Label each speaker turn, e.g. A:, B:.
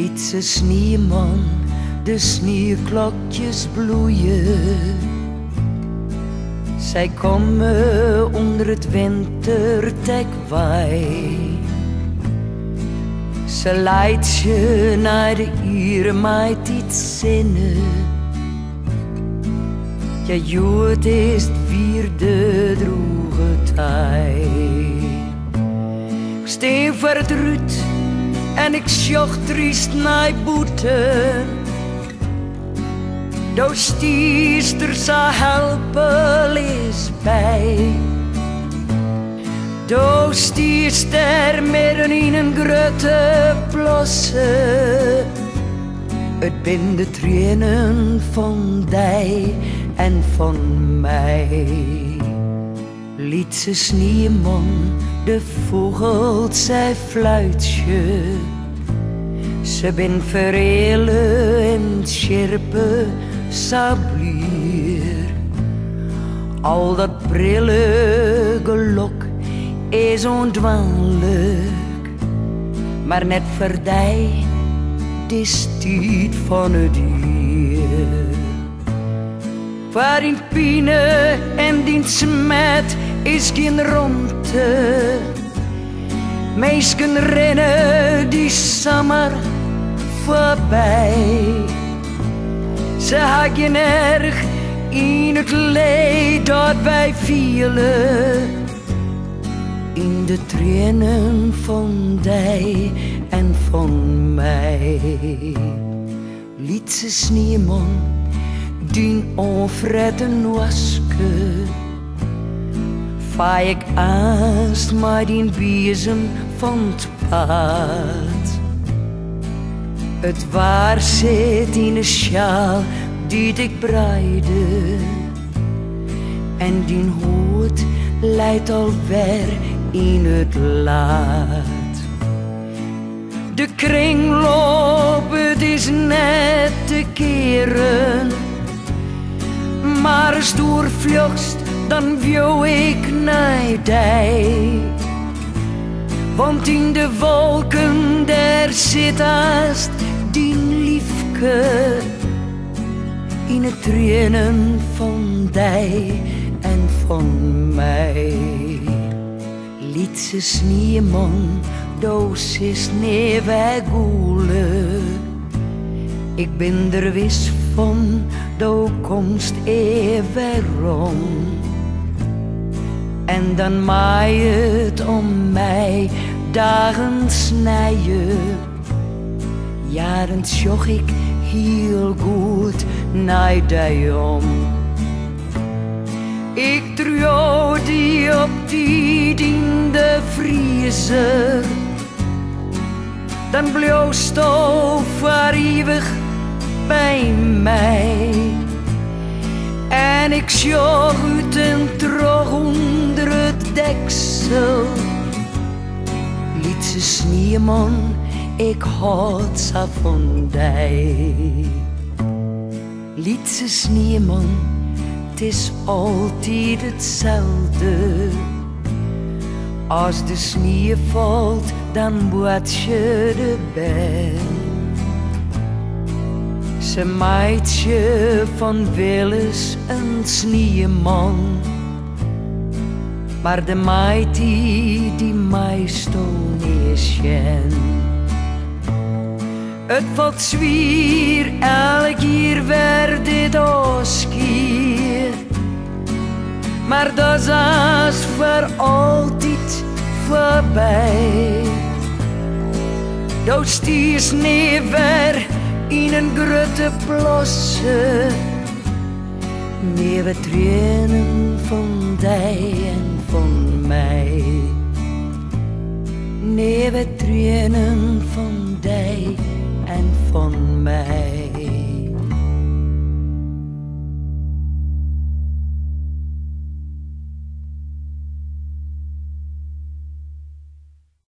A: Lietse sneeuwman, de sneeuwklokjes bloeien. Zij komen onder het wintertekwaai. Ze leidt je naar de iermaait iets zinnen. Ja, jood is het vierde droege tijd. Ik steen voor het ruut en ik sjocht triest naar boeten. Do stiest er sa helpen is bij. Do stiest er midden in een grote plosse. Het bin de tranen van dij en van mij. Lietse sneeuwman, de vogels zij fluitje. Ze bin verhelen en scherpe sablier. Al dat brille gelok is ontwanlijk, maar net verdij, dis tijd van het dier. Waar in pine en die smet is geen ronde. Meisken rennen die zomer voorbij. Ze haken erg in het leed dat wij vielen. In de tranen van dij en van mij. Lietse sneeuwman, dien onvreten waske. Vaai ik aanst maar die bezem van het paard. Het waar zit in de sjaal die ik breide. En die hoed leidt alweer in het laat. De kringloop, het is net te keren. Maar als doorvlucht, dan wou ik naar dij. Want in de wolken, daar zit haast die liefke. In het tranen van dij en van mij. Lietse sneeuwman, doos is neer goelen. Ik ben er wis van, do komst even rond. En dan maai het om mij dagen snijden. Jaren sjoch ik heel goed naar die om. Ik trouw die op die in de vriezer. Dan bloost voor eeuwig bij mij. En ik sjoch uit en terug onder het deksel. Lietse sneeuwman, ik houd zo van dij. Lietse sneeuwman, het is altijd hetzelfde. Als de sneeuw valt, dan word je de bel. Ze maait je van Willis een sneeuwman. Maar de maait die meestal is jen. Het valt zwier, elk jaar werd dit oskier. Maar dat is als voor altijd voorbij. Dat stiers neer in een grote plosse. Nieuwe tranen van dij en van mij. Nieuwe tranen van dij en van mij.